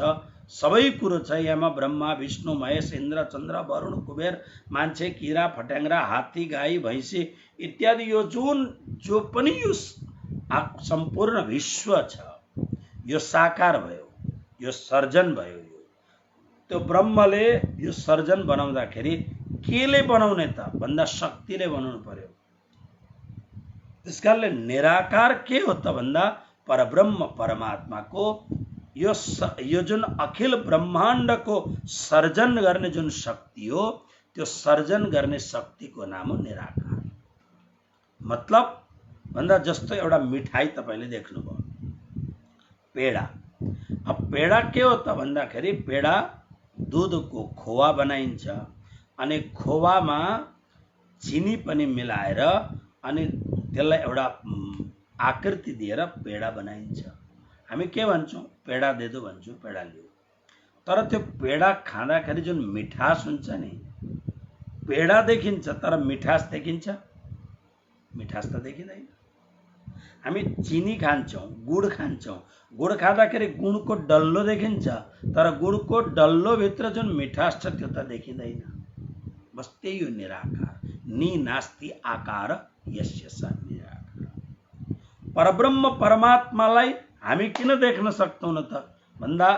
सबै कुरो छ। यहाँ ब्रह्मा विष्णु महेश इन्द्र चन्द्र वरुण कुबेर मान्छे किरा फट्याङ्ग्रा हात्ती गाई भैँसी इत्यादि यो जो पनि यो सम्पूर्ण विश्व छ, यो साकार भयो, यो सर्जन भयो। त्यो ब्रह्मले यो सर्जन बनाउँदाखेरि केले बनाउने त भन्दा शक्तिले बनाउनु पर्यो। त्यसकारणले निराकार के हो त भन्दा परब्रह्म परमात्माको यो जुन अखिल ब्रह्माण्डको सर्जन गर्ने जुन शक्ति हो, त्यो सर्जन गर्ने शक्तिको नाम हो निराकार। मतलब भन्दा जस्तो एउटा मिठाई तपाईले देख्नुभयो, पेडा। अब पेडा के हो त भन्दाखेरि पेडा दुधको खोवा बनाइन्छ अनि खोवामा चिनी पनि मिलाएर अनि त्यसलाई एउटा आकृति दिएर पेडा बनाइन्छ। हामी के भन्छौं, पेडा दे दो भन्छौं, पेडा लियो। तर त्यो पेडा खाँदाखेरि जुन मिठास हुन्छ नि, पेडा देखिन्छ तर मिठास देखिन्छ? मिठास त देखिँदैन। हामी चिनी खान्छौं, गुड खान्छौं, गुड खाँदाखेरि गुडको डल्लो देखिन्छ, तर गुडको डल्लो भित्र जुन मिठास छ त्यो त देखिँदैन। बस त्यही हो निराकार। नि नास्ति आकार यस्य स निराकार। परब्रह्म परमात्मालाई हामी किन देख्न सक्दैनौं त भन्दा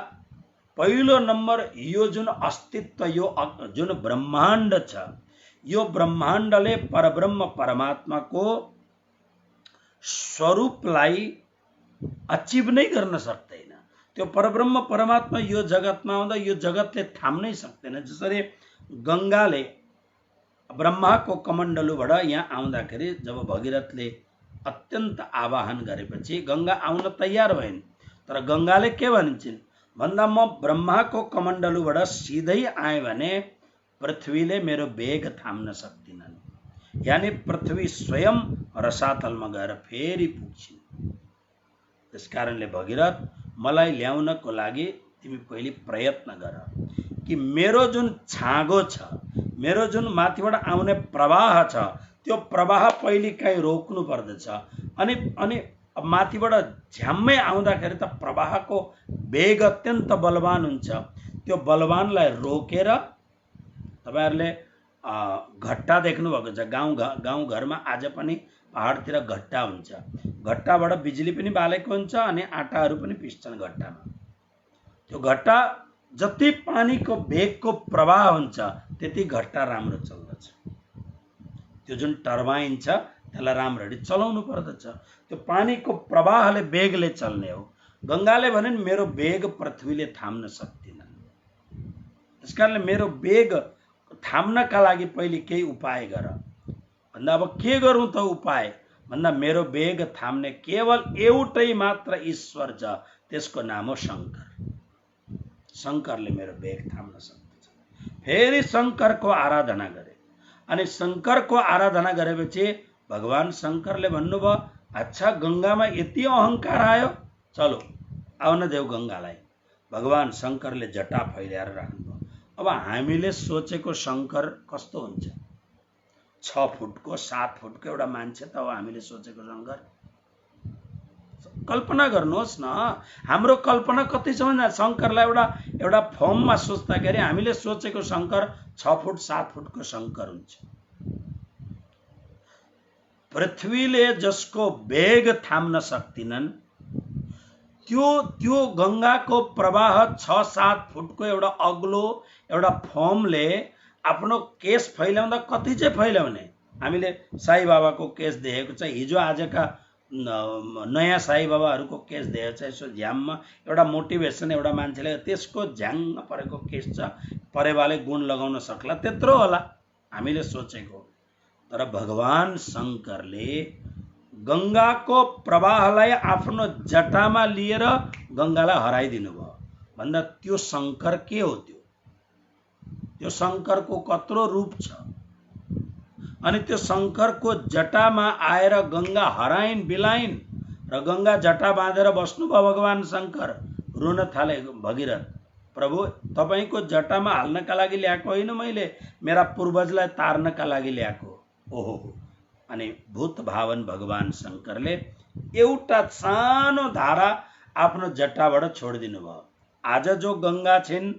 पहिलो नम्बर यो जुन अस्तित्व, यो जुन ब्रह्माण्ड छ, यो ब्रह्माण्डले परब्रह्म परमात्माको स्वरूपलाई अचिभ नै गर्न सक्दैन। त्यो परब्रह्म परमात्मा यो जगतमा आउँदा यो जगतले थाम्नै सक्दैन। जसरी गंगाले ब्रह्माको कमण्डलुबाट यहाँ आउँदाखेरि जब भगीरथले अत्यन्त आवाहन गरेपछि गंगा आउन तयार भइन्, तर गंगाले के भनिन्छन् भन्दा म ब्रह्माको कमण्डलुबाट सिधै आएँ भने पृथ्वीले मेरो वेग थाम्न सक्दिनन्। यानी पृथ्वी स्वयं रसातलमा गएर फेरि पुग्छिन्। त्यसकारणले भगीरथ मलाई ल्याउनको लागि तिमी पहिले प्रयत्न गर कि मेरो जुन छाँगो छ, मेरो जुन माथिबाट आउने प्रवाह छ, त्यो प्रवाह पहिले काहीँ रोक्नु पर्दछ। अनि माथिबाट झ्याम्मै आउँदाखेरि त प्रवाहको वेग अत्यन्त बलवान हुन्छ। त्यो बलवानलाई रोकेर तपाईहरुले घट्टा देख्नु भएको छ। गाउँ घरमा आज पनि पहाडतिर घट्टा हुन्छ। घट्टाबाट बिजुली पनि बालेको हुन्छ अनि आटाहरू पनि पिस्छन् घट्टामा। त्यो घट्टा जति पानीको वेगको प्रवाह हुन्छ त्यति घट्टा राम्रो चल्दछ। त्यो जुन टर्बाइन छ त्यसलाई राम्ररी चलाउनु पर्दछ। त्यो पानीको प्रवाहले वेगले चल्ने हो। गंगाले भनिन् मेरो वेग पृथ्वीले थाम्न सक्दिनन्। त्यसकारणले मेरो वेग थाम्नका लागि पहिले केही उपाय गर भन्दा अब के गरौँ त उपाय भन्दा मेरो वेग थाम्ने केवल एउटै मात्र ईश्वर छ, त्यसको नाम हो शंकर। शंकरले मेरो वेग थाम्न सक्दछ। फेरि शंकरको आराधना गरे अनि शंकरको आराधना गरेपछि भगवान शंकरले भन्नुभयो अच्छा गंगामा यति अहंकार आयो, चलो आउन देऊ गंगालाई। भगवान शंकरले जटा फैलाएर राख्नुभयो। अब हामीले सोचेको शंकर कस्तो हुन्छ? 6 फुटको 7 फुटको एउटा मान्छे त हो हामीले सोचेको शंकर। कल्पना गर्नुहोस् न, हाम्रो कल्पना कति छ भन्दा शंकरलाई एउटा फर्ममा सोच्दाखेरि हामीले सोचेको शंकर 6 फुट 7 फुटको शंकर हुन्छ। पृथ्वीले जसको वेग थाम्न सक्दिनन् त्यो गंगाको प्रवाह 6-7 फुटको एउटा अग्लो एउटा फर्मले आफ्नो केस फैलाउँदा कति चाहिँ फैलाउने? हामीले साई बाबाको केस देखेको छ। हिजो आजका नयाँ साई बाबाहरूको केस देखेको छ। यसो झ्याममा एउटा मोटिभेसन एउटा मान्छेले त्यसको झ्याङ परेको केस छ, परेवाले गुण लगाउन सक्ला त्यत्रो होला हामीले सोचेको। तर भगवान शंकरले गंगाको प्रवाहलाई आफ्नो जटामा लिएर गंगालाई हराइदिनु भयो भन्दा त्यो शंकर के हो? त्यो शंकरको कत्रो रूप छ। अनि त्यो शंकरको जटामा आएर गंगा हराइन् बिलाइन् र गंगा जटा बाँधेर बस्नुभयो भगवान शंकर। रुन थाले भगीरथ, प्रभु तपाईको जटामा हाल्नका लागि ल्याएको होइन, मैले मेरा पूर्वजलाई तार्नका लागि ल्याएको। ओहो। अनि भूत भावन भगवान शंकरले एउटा सानो धारा आफ्नो जटाबाट छोडिदिनु भयो। आज जो गंगा छिन्,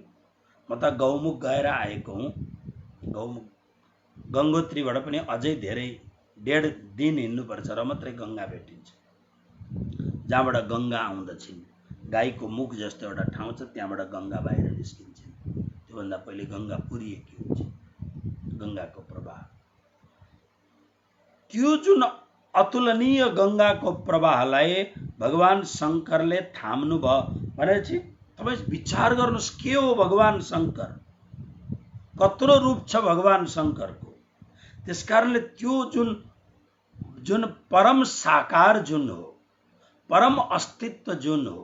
म त गौमुख गएर आएको हुँ। गौमुख गंगोत्रीबाट पनि अझै धेरै 1.5 दिन हिँड्नुपर्छ र मात्रै गंगा भेटिन्छ। जहाँबाट गंगा आउँदछिन्, गाईको मुख जस्तो एउटा ठाउँ छ, त्यहाँबाट गंगा बाहिर निस्किन्छन्। त्योभन्दा पहिले गंगा पुरिएकी हुन्छ। गंगाको प्रवाह, त्यो जुन अतुलनीय गंगाको प्रवाहलाई भगवान शंकरले थाम्नु भयो भनेपछि तपाई विचार गर्नुस् के हो भगवान शंकर? कत्रो रूप छ भगवान शंकरको। त्यसकारणले त्यो जुन परम साकार जुन हो, परम अस्तित्व जुन हो,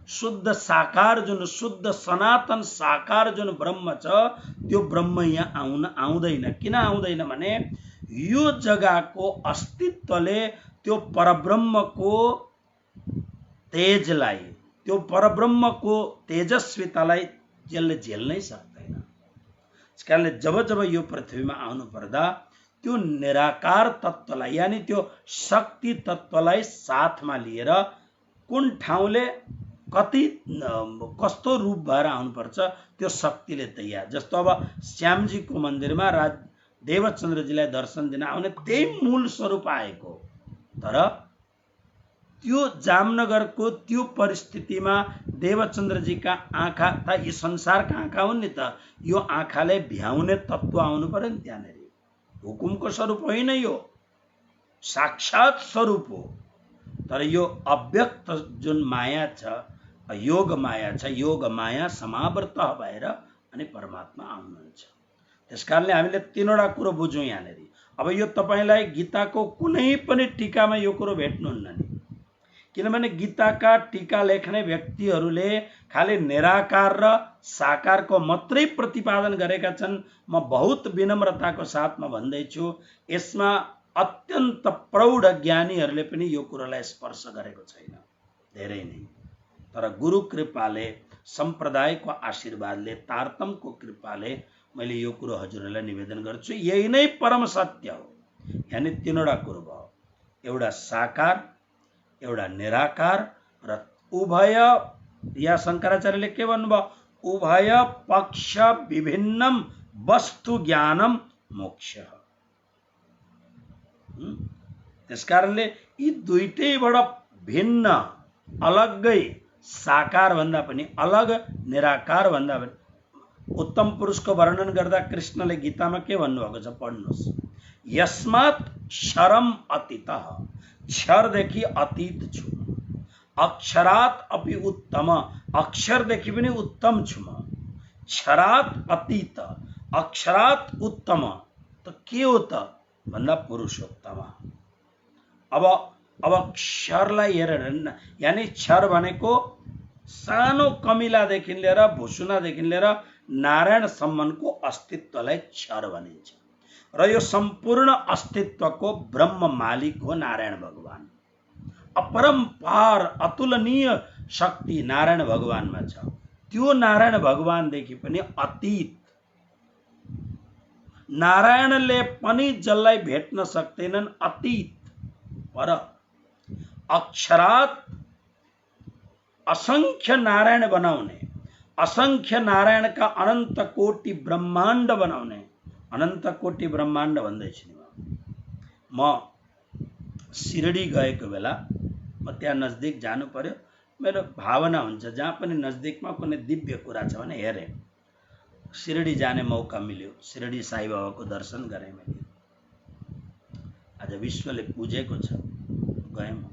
शुद्ध साकार जुन, शुद्ध सनातन साकार जुन ब्रह्म छ, त्यो ब्रह्म यहाँ आउँदैन। किन आउँदैन भने यो जग्गाको अस्तित्वले त्यो परब्रह्मको तेजलाई, त्यो परब्रह्मको तेजस्वितालाई यसले झेल्नै सक्दैन। त्यसकारणले जब यो पृथ्वीमा आउनु पर्दा त्यो निराकार तत्त्वलाई यानी त्यो शक्ति तत्त्वलाई साथमा लिएर कुन ठाउँले कस्तो रूप भएर आउनुपर्छ त्यो शक्तिले तयार। जस्तो अब श्यामजीको मन्दिरमा देवचन्द्रजीलाई दर्शन दिन आउने त्यही मूल स्वरूप आएको। तर त्यो जामनगरको त्यो परिस्थितिमा देवचन्द्रजीका आँखा त यी संसारका आँखा हुन् नि त, यो आँखाले भ्याउने तत्त्व आउनु पर्यो नि त्यहाँनेरि। हुकुमको स्वरूप होइन, यो साक्षात स्वरूप हो। तर यो अव्यक्त जुन माया छ, योग माया छ, योग माया समावर्त भएर अनि परमात्मा आउनुहुन्छ। त्यसकारणले हामीले 3वटा कुरो बुझौँ यहाँनेरि। अब यो तपाईलाई गीताको कुनै पनि टीकामा यो कुरो भेट्नुहुन्न नि, किनभने गीताका टीका लेख्ने व्यक्तिहरूले खालि निराकार र साकारको मात्रै प्रतिपादन गरेका छन्। म बहुत विनम्रताको साथमा भन्दैछु, यसमा अत्यन्त प्रौढ ज्ञानीहरूले पनि यो कुरोलाई स्पर्श गरेको छैन, धेरै नै। तर गुरु कृपाले, सम्प्रदायको आशीर्वादले, तारतमको कृपाले मैले यो कुरो हजुरहरूलाई निवेदन गर्छु। यही नै परम सत्य हो। यानी तीनवटा कुरो भयो, एउटा साकार, एउटा निराकार र उभय, या शंकराचार्यले के भन्नुभयो, उभय पक्ष विभिन्नम वस्तु ज्ञानम मोक्ष। त्यसकारणले यी दुईटैबाट भिन्न, अलग्गै, साकार भन्दा पनि अलग, निराकार भन्दा पनि। उत्तम पुरुषको वर्णन गर्दा कृष्णले गीतामा के भन्नुभएको छ, पढ्नुहोस्। यस्मात् क्षरम अतीतः, क्षरदेखि अतीत छु म। अक्षरात् अपि उत्तम, अक्षरदेखि पनि उत्तम छु म। क्षरात् अतीत, अक्षरात् उत्तम त के हो त भन्दा पुरुषोत्तम। अब क्षरलाई हेरेर, यानी क्षर भनेको सानो कमिलादेखि लिएर भुसुनादेखि लिएर नारायणसम्मको अस्तित्वलाई क्षर भनिन्छ। र यो सम्पूर्ण अस्तित्वको ब्रह्म मालिक हो नारायण भगवान। अपरम्पार अतुलनीय शक्ति नारायण भगवानमा छ। त्यो नारायण भगवानदेखि पनि अतीत, नारायणले पनि जसलाई भेट्न सक्दैनन्, अतीत पर। अक्षरात् असंख्य नारायण बनाउने, असंख्य नारायणका अनन्त कोटि ब्रह्माण्ड बनाउने, अनन्त कोटि ब्रह्माण्ड भन्दैछु नि। म शिरडी गएको बेला, म त्यहाँ नजदिक जानु पर्यो, मेरो भावना हुन्छ जहाँ पनि नजदिकमा कुनै दिव्य कुरा छ भने हेरेँ। शिरडी जाने मौका मिल्यो, शिरडी साई बाबाको दर्शन गरेँ मैले। आज विश्वले पुजेको छ, गएँ म।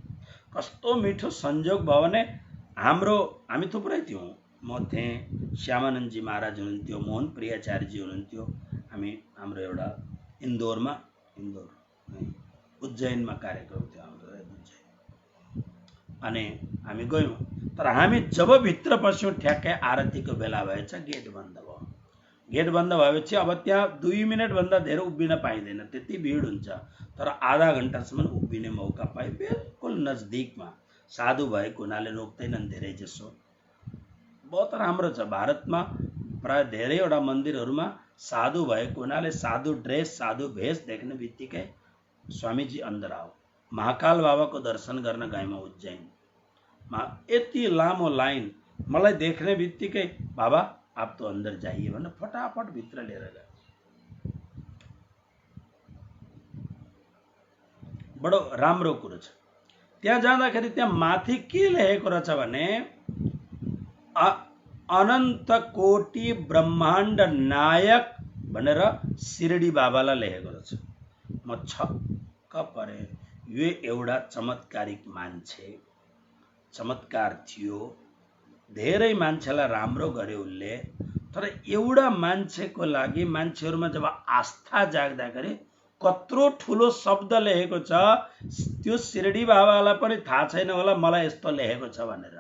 कस्तो मिठो संयोग भयो भने हामी थुप्रै थियौँ। म थिएँ, श्यामानन्दजी महाराज हुनुहुन्थ्यो, मोहन प्रियाचार्यजी हुनुहुन्थ्यो। हाम्रो एउटा उज्जैनमा कार्यक्रम थियो हाम्रो, अनि हामी गयौँ। तर हामी जब भित्र पस्यौँ, ठ्याक्कै आरतीको बेला भएछ, गेट बन्द भयो। गेट बन्द भएपछि अब त्यहाँ 2 मिनट भन्दा धेरै उभिन पाइँदैन, त्यति भिड हुन्छ। तर आधा घण्टासम्म उभिने मौका पाए, बिल्कुल नजदिकमा। साधु भएको हुनाले रोक्दैनन् धेरै जसो। बहुत राम्रो छ। भारतमा प्राय धेरैवटा मन्दिरहरूमा साधु भएको हुनाले साधु ड्रेस, साधु भेष देख्ने बित्तिकै स्वामीजी अंदर आओ। महाकाल बाबाको दर्शन गर्न गएमा उज्जैन। यति लामो लाइन, मलाई देख्ने बित्तिकै बाबा आप तो अंदर जाइए भनेर फटाफट भित्र लिएर गए। बडो राम्रो कुरो छ। त्यहाँ जाँदाखेरि त्यहाँ माथि के लेखेको रहेछ भने, अनन्त कोटि ब्रह्माण्ड नायक भनेर शिरडी बाबालाई लेखेको रहेछ। म छक्क परे। यो एउटा चमत्कारिक मान्छे, चमत्कार थियो। धेरै मान्छेलाई राम्रो गर्यो उसले। तर एउटा मान्छेको लागि मान्छेहरूमा जब आस्था जाग्दाखेरि कत्रो ठुलो शब्द लेखेको छ, त्यो शिरडी बाबालाई पनि थाहा छैन होला मलाई यस्तो लेखेको छ भनेर।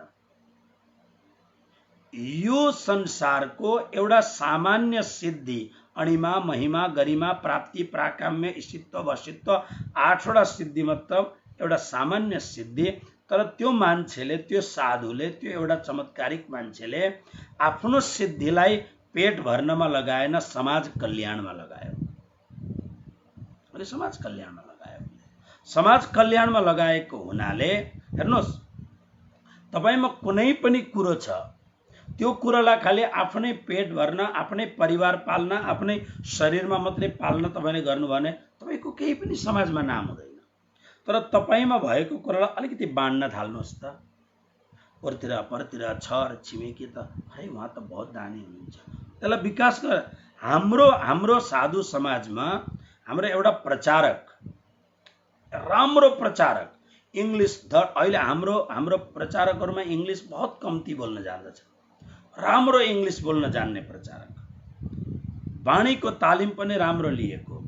यो संसारको एउटा सामान्य सिद्धि, अणिमा, महिमा, गरिमा, प्राप्ति, प्राकाम्य, ईशित्व, वशित्व, 8वटा सिद्धि मतलब एउटा सामान्य सिद्धि। तर त्यो मान्छेले, त्यो साधुले, त्यो एउटा चमत्कारिक मान्छेले आफ्नो सिद्धिलाई पेट भर्नमा लगाएन, समाज कल्याणमा लगायो। अनि समाज कल्याणमा लगायो। समाज कल्याणमा लगाएको हुनाले हेर्नुहोस्, तपाईमा कुनै पनि कुरो छ, त्यो कुरोलाई खालि आफ्नै पेट भर्न, आफ्नै परिवार पाल्न, आफ्नै शरीरमा मात्रै पाल्न तपाईले गर्नु भने तपाईको केही पनि समाजमा नाम हुँदैन। तर तपाईमा भएको कुरालाई अलिकति बाँड्न थाल्नुहोस् त। परतिर परतिर छर छिमेकी त अरे उहाँ त बहुत दानी हुनुहुन्छ, त्यसलाई विकास गर। हाम्रो साधु समाजमा हाम्रो एउटा प्रचारक, राम्रो प्रचारक, इंग्लिश अहिले हाम्रो प्रचारकहरुमा इंग्लिश बहुत कम्ती बोल्न जान्दछ। राम्रो इंग्लिश बोल्न जान्ने प्रचारक, वाणीको तालिम पनि राम्रो लिएको,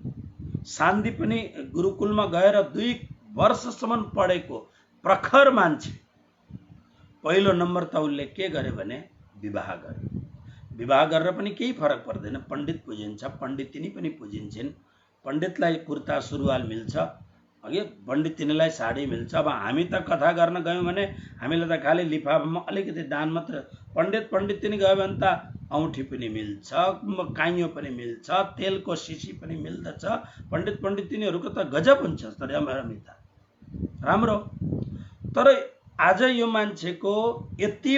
शान्ति पनि गुरुकुलमा गएर 2 वर्षसम्म पढेको प्रखर मान्छे, पहिलो नम्बर त उसले के गरे भने विवाह गरे। विवाह गरेर पनि केही फरक पर्दैन, पण्डित पुजिन्छ, पण्डितिनी पनि पुजिन्छन्। पण्डितलाई कुर्ता सुरुवाल मिल्छ, अघि पण्डितिनीलाई साडी मिल्छ। अब हामी त कथा गर्न गयौँ भने हामीलाई त खालि लिफाफामा अलिकति दान मात्र। पण्डितिनी गयो भने त औँठी पनि मिल्छ, काइयो पनि मिल्छ, तेलको सिसी पनि मिल्दछ। पण्डितिनीहरूको त गजब हुन्छ तर रमिता राम्रो। तर आज यो मान्छेको यति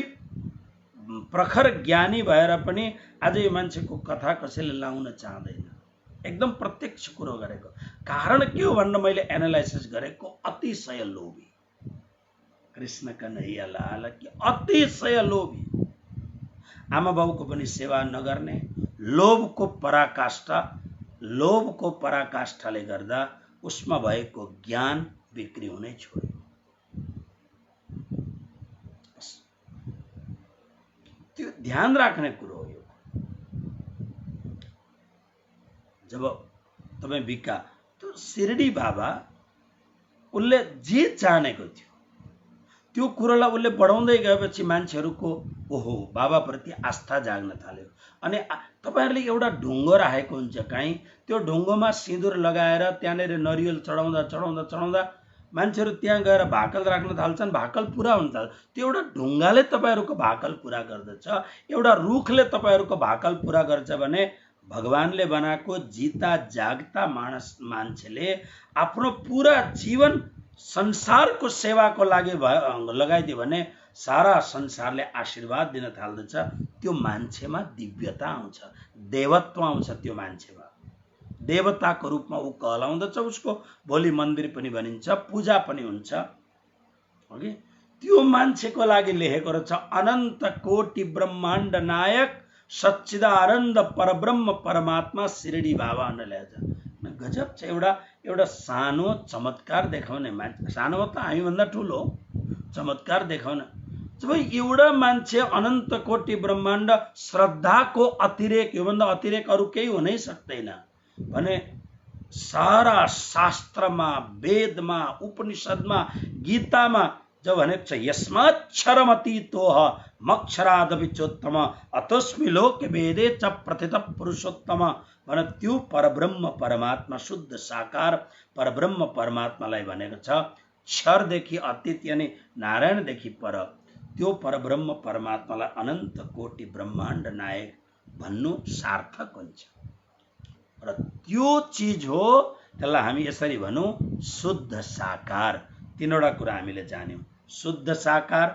प्रखर ज्ञानी भएर पनि आज यो मान्छेको कथा कसैले लाउन चाहदैन, एकदम प्रत्यक्ष कुरो गरेको। कारण के हो भनेर मैले एनालाइसिस गरेको, अतिशय लोभी। कृष्ण कन्हैया लाल कि अतिशय लोभी, आमा बाउको पनि सेवा नगर्ने, लोभको पराकाष्ठाले गर्दा उसमा भएको ज्ञान बिक्री हुनै छोड्यो। त्यो ध्यान राख्ने कुरो हो यो। जब तपाईँ बिका त्यो शिरडी बाबा उसले जे जानेको थियो त्यो कुरोलाई उसले बढाउँदै गएपछि मान्छेहरूको ओहो बाबाप्रति आस्था जाग्न थाल्यो। अनि तपाईहरुले एउटा ढुङ्गो राखेको हुन्छ, कहीँ त्यो ढुङ्गोमा सिन्दुर लगाएर त्यहाँनिर नरिवल चढाउँदा मान्छेहरू त्यहाँ गएर भाकल राख्न थाल्छन्, भाकल पुरा हुन थाल्छ। त्यो एउटा ढुङ्गाले तपाईहरुको भाकल पुरा गर्दछ, एउटा रुखले तपाईहरुको भाकल पुरा गर्छ भने भगवानले बनाएको जीता जागता मान्छेले आफ्नो पूरा जीवन संसारको सेवाको लागि लगाइदियो भने सारा संसारले आशीर्वाद दिन थाल्दछ। त्यो मान्छेमा दिव्यता आउँछ, देवत्व आउँछ, त्यो मान्छेमा देवताको रूपमा ऊ कहलाउँदछ। उसको भोलि मन्दिर पनि बनिन्छ, पूजा पनि हुन्छ। ओके, त्यो मान्छेको लागि लेखेको रहेछ अनन्त कोटि ब्रह्माण्ड नायक सच्चिदानन्द परब्रह्म परमात्मा शिरडी बाबा ल्याएछ। गजब छ। एउटा सानो चमत्कार देखाउने मान्छे, सानो त हामीभन्दा ठुलो चमत्कार देखाउने। जब एउटा मान्छे अनन्त कोटि ब्रह्माण्ड श्रद्धाको अतिरेक, योभन्दा अतिरेक अरू केही हुनै सक्दैन भने सारा शास्त्रमा, वेदमा, उपनिषदमा, गीतामा जब भनेको छ यस्माक्षरमतीतोह मक्षरादपिचोत्तम अतस्मि लोके वेदे च प्रथित पुरुषोत्तम भने त्यो परब्रह्म परमात्मा शुद्ध साकार परब्रह्म परमात्मालाई भनेको छ। क्षरदेखि अतीत यानी नारायणदेखि पर त्यो परब्रह्म परमात्मालाई अनन्त कोटि ब्रह्माण्ड नायक भन्नु सार्थक हुन्छ। र त्यो चिज हो, त्यसलाई हामी यसरी भनौँ शुद्ध साकार। तीनवटा कुरा हामीले जान्यौँ, शुद्ध साकार,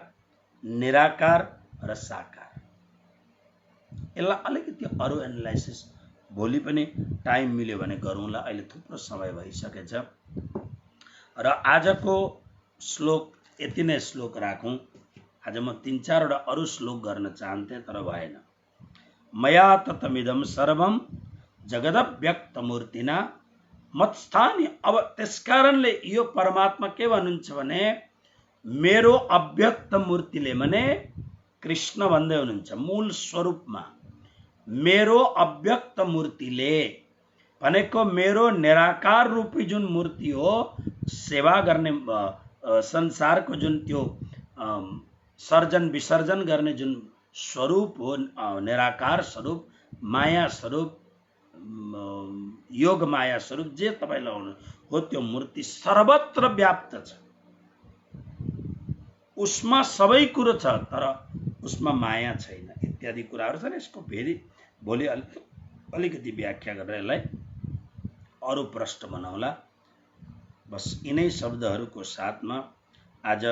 निराकार र साकार। यसलाई अलिकति अरू एनालाइसिस भोलि पनि टाइम मिल्यो भने गरौँला, अहिले थुप्रो समय भइसकेछ। र आजको श्लोक यति नै श्लोक राखौँ। आज म 3-4वटा अरू श्लोक गर्न चाहन्थे तर भएन। मया ततमिदं सर्वं जगदव्यक्त मूर्तिना मत्स्थानी। अब त्यसकारणले यो परमात्मा के भन्नुहुन्छ भने मेरो अव्यक्त मूर्तिले, माने कृष्ण भन्दै हुनुहुन्छ मूल स्वरूपमा, मेरो अव्यक्त मूर्तिले भनेको मेरो निराकार रूपी जुन मूर्ति हो, सेवा गर्ने संसारको जुन त्यो सर्जन विसर्जन गर्ने जुन स्वरूप हो, निराकार स्वरूप, माया स्वरूप, योग माया स्वरूप, जे तपाईलाई हो त्यो मूर्ति सर्वत्र व्याप्त छ। उसमा सबै कुरो छ तर उसमा माया छैन इत्यादि कुराहरू छन्। यसको फेरि भोलि अलिकति व्याख्या गरेर यसलाई अरू प्रश्न बनाउला। बस यिनै शब्दहरूको साथमा आज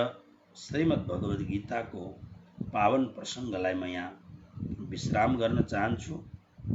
श्रीमद् भगवद् गीताको पावन प्रसङ्गलाई म यहाँ विश्राम गर्न चाहन्छु।